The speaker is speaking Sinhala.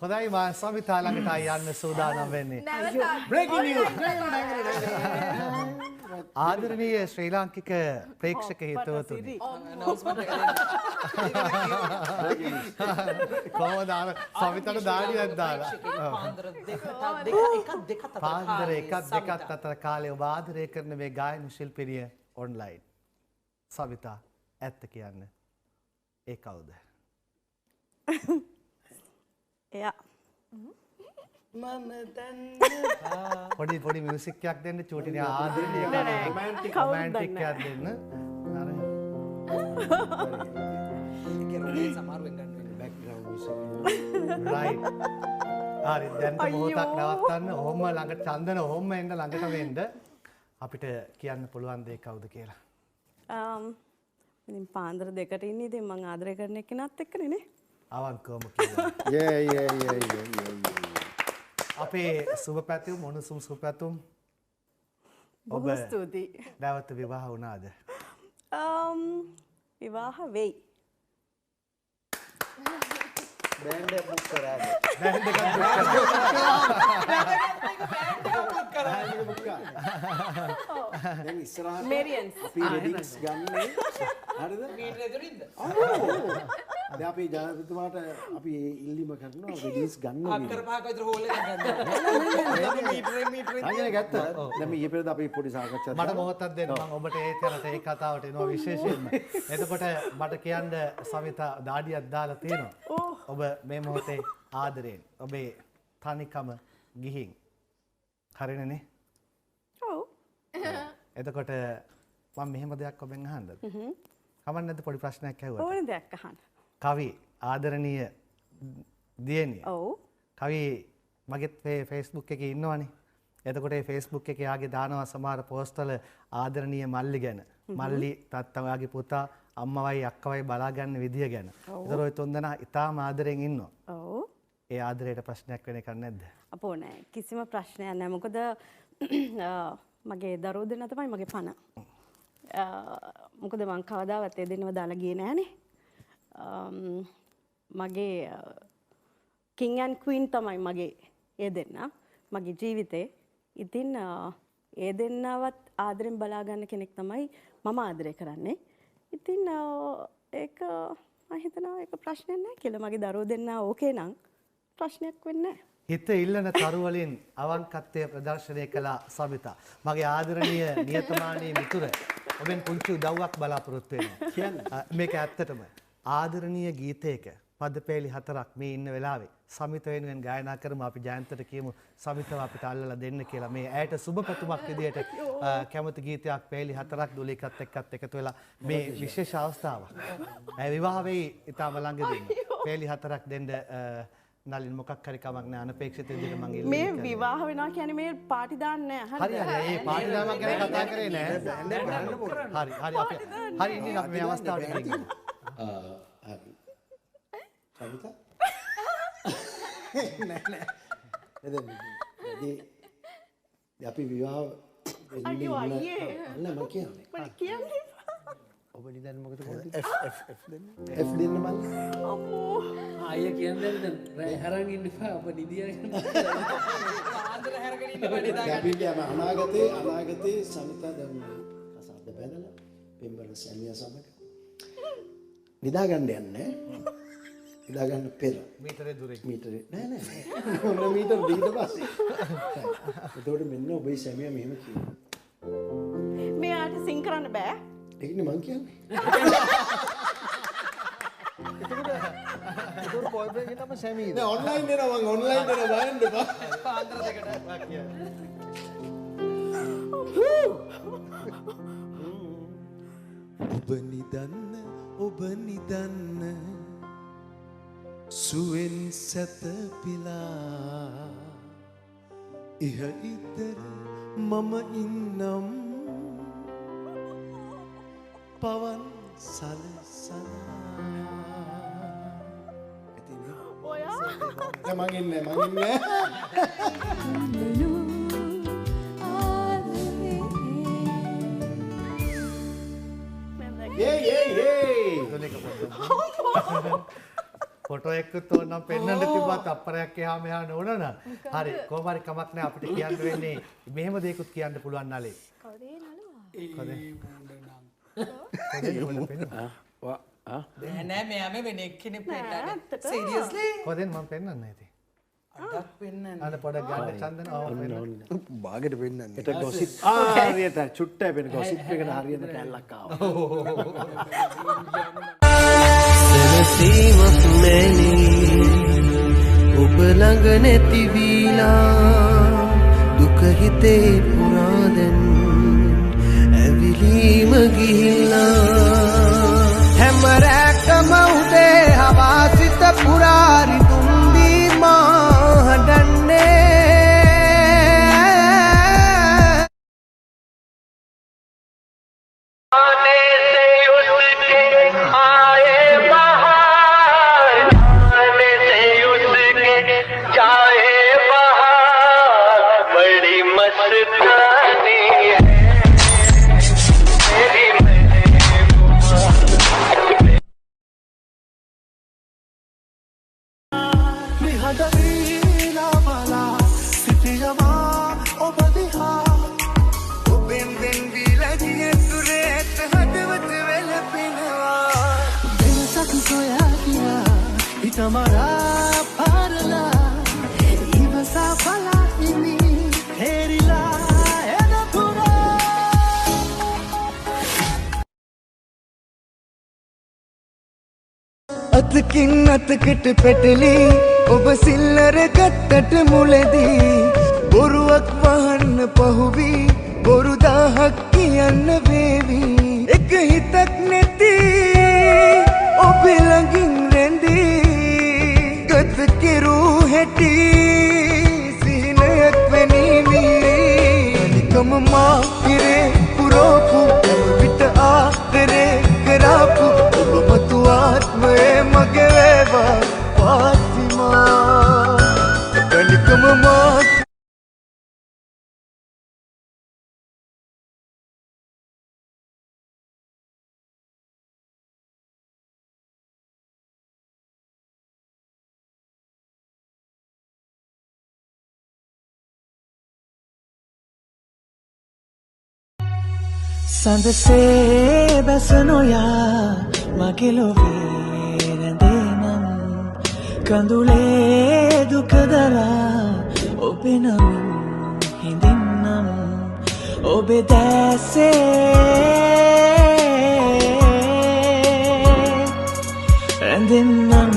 හොඳයි මම සමිතා ළඟට යන්න සූදානම් වෙන්නේ. Breaking news. ආදරණීය ශ්‍රී ලාංකික ප්‍රේක්ෂක හිතවතුනි. කොහොමද අර සමිතාට දාඩියක් දාලා? පාන්දර එකක් දෙකක් අතර කාලේ ඔබ ආදරය කරන මේ ගායන ශිල්පිනිය ඔන්ලයින්. සමිතා ඇත්ත කියන්න. ඒ කවුද? එයා පොඩි මියුසික් එකක් දෙන්න චූටිනේ ආදරණීය රොමැන්ටික් එකක් දෙන්න. රයිට්. හරි දැන් මොහොතක් නවත්තන්න. ඔහොම ළඟට චන්දන ඔහොම එන්න ළඟට වෙන්න අපිට කියන්න පුළුවන් දේ කවුද කියලා. ඉතින් පාන්දර දෙකට ඉන්නේ ඉතින් මම ආදරය කරන එක්කෙනාත් එක්කනේ නේ. අවංකවම කියනවා. අපේ සුබ පැතුම් මොනසුම් සුබ පැතුම්. ඔබ බොහොම ස්තුතියි. නැවත විවාහ වුණාද? විවාහ වෙයි. බෑන්ඩ් එක බුක් කරාද? බෑන්ඩ් එකක් බුක් කරා. දැන් ඉස්සරහට මෙරියන්ස්. අපි වෙඩින්ග්ස් ගන්නේ හරිද? මීටර එදුරින්ද? දැන් අපි ජනතුමාට අපි ඉල්ලීම කරනවා වෙඩින්ග්ස් ගන්න අක්කර පහක විතර හෝල් එකක් ගන්න. අයියනේ ගත්තා. දැන් මේ ඊපෙරද අපි පොඩි සාකච්ඡාවක් මට මොහොතක් දෙන්න මම ඔබට ඒ කතාවට එනවා විශේෂයෙන්ම. එතකොට මට කියන්න සමිතා දාඩියක් දාලා තියෙනවා. ඔබ මේ මොහොතේ ආදරයෙන් ඔබේ තනිකම ගිහින් හරිනනේ? ඔව්. එතකොට මම මෙහෙම දෙයක් ඔබෙන් අහන්නද? කමක් නැද්ද පොඩි ප්‍රශ්නයක් ඇහුවා. ඕනේ දෙයක් අහන්න. කවි ආදරණීය දියණිය. ඔව්. කවි මගෙත් Facebook එකේ ඉන්නවනේ. එතකොට ඒ Facebook එකේ යාගේ දානවා සමහර පෝස්ට් වල ආදරණීය මල්ලි ගැන. මල්ලි තාත්තගේ පුතා අම්මවයි අක්කවයි බලා ගන්න විදිය ගැන. ඒතර ඔය තුන්දෙනා ඉතාම ආදරෙන් ඉන්නවා. ඔව්. ඒ ආදරයට ප්‍රශ්නයක් වෙන එකක් නැද්ද? අපෝ නෑ කිසිම ප්‍රශ්නයක් නෑ මොකද මගේ දරුවෝ දෙන්නා තමයි මගේ පණ. මොකද මං කවදාවත් ඒ දෙන්නව දාලා ගියේ නෑනේ. මගේ කිං ඇන් ක්වීන් තමයි මගේ ඒ දෙන්නා මගේ ජීවිතේ. ඉතින් ඒ දෙන්නවත් ආදරෙන් බලා ගන්න කෙනෙක් තමයි මම ආදරය කරන්නේ. ඉතින් ඒක මම හිතනවා ඒක ප්‍රශ්නයක් නෑ කියලා. මගේ දරුවෝ දෙන්නා ඕකේ නම් ප්‍රශ්නයක් වෙන්නේ නෑ. හිත ඉල්ලන තරු වලින් අවංකත්වය ප්‍රදර්ශනය කළ සමිතා. මගේ ආදරණීය නියතමානී මිතුර ඔබෙන් පුංචි උදව්වක් බලාපොරොත්තු වෙනවා. කියන්නේ මේක ඇත්තටම ආදරණීය ගීතයක පදපේලි 4ක් මේ ඉන්න වෙලාවේ සමිත වෙනුවෙන් ගායනා කරමු. අපි ජයන්තට කියමු සමිතව අපිට අල්ලලා දෙන්න කියලා. මේ ඇයට සුබපැතුමක් විදියට කැමති ගීතයක් පේලි 4ක් දුලිකත් එක්කත් එකතු වෙලා මේ විශේෂ අවස්ථාවක්. ඇය විවාහ වෙයි ඊටම ළඟදී. පේලි 4ක් දෙන්න නලින් මොකක් හරි කමක් නෑ අනපේක්ෂිත විදිහට මම ඉල්ලුවා. මේ විවාහ වෙනවා කියන්නේ මේ පාටි දාන්නේ නෑ. හරි හරි ඒ පාටි දාමක් ගැන කතා කරේ නෑ. හරි හරි අපි හරි ඉන්නේ අපි මේ අවස්ථාවට ගිහින්. හරි. සමිතා? නෑ. එදෙන්නේ. අපි විවාහ අයියෝ අයියේ. නෑ මම කියන්නේ. මට කියන්නේ. ඔබ නිදන් මොකද කරන්නේ? F දෙන්න මල්ලි. අම්මෝ. අයියා කියන්නේ දැන් රෑ හරන් ඉන්න එපා අප නිදියන. පාන්දර හැරගෙන ඉන්න බඩේ දාගන්න. අපි අනාගතේ සමිතා දැන් කසාද බැලලා පෙම්බර සැමියා සමග නිදා ගන්න යන්නේ. නිදා ගන්න පෙර මීටරේ දුරේ. මීටරේ නෑ. ඔන්න මීටර ඊට පස්සේ. එතකොට මෙන්න ඔබේ සැමියා මෙහෙම කියනවා. මෙයාට සිං කරන්න බෑ. ඒකනේ මං කියන්නේ. ඒක බොයිෆ්‍රෙන්ඩ් කෙනම සැමීද? නෑ ඔන්ලයින් දෙනවා මං ඔන්ලයින් දෙනවා බලන්න එපා. පාන්දර දෙකට ඔබ නිදන්න සුවෙන් සැතපිලා ඉහ ඉතර මම ඉන්නම් පවන් සලසලා ඔයා මං ඉන්නේ ෆොටෝ එකකුත් ඕනනම් පෙන්වන්න තිබ්බා තප්පරයක් එහා මෙහා නෝනන. හරි කොහොම හරි කමක් නැහැ අපිට කියන්න වෙන්නේ මෙහෙම දෙයක්ත් කියන්න පුළුවන් නලේ. නෑ මෙයාම වෙන එක්කෙනෙක් පෙන්නන්න. සීරියස්ලි? කොහෙන්ද මම පෙන්වන්නේ ඉතින්. අඩක් පෙන්නන්න. අර පොඩක් ගන්න චන්දන බාගෙට පෙන්වන්නේ. එතකොට ගොසිප් හරියට චුට්ටයි වෙන ගොසිප් එකට හරියට කැල්ලක් ආවා. සැනසීමක් මැනි ඔබ ළඟ නැති වීලා දුක හිතේ පුරාදෙන් ඇවිලීම ගිහිලා හැම රැකම උදේ හවාසිත පුරාරි තුම්බී මා හඬන්නේ Tamara parla ivasa pala ini herila eda pura atkin atකට petli ඔබ සිල්ලර ගත්තට මුලදී බොරුවක් වහන්න පහුවි බොරු දහක් කියන්න වේවි එක හිතක් නැති ඔබ ළඟින් රැඳී ගත කෙරු හැටි සිහිනයක් වෙනිවි නිකම මා පිරේ පුරෝපු විට ආදරේ කරාපු ඔබ මතු ආත්මයේ මගේ වේවා පාතිමා නිකම මා සඳසේ බැසනොයා මගේ ලොවේ රැඳේනම් කඳුලේ දුකදරා ඔබේ නමින් හිඳින්නම් ඔබේ දැසේ රැඳෙන්නම්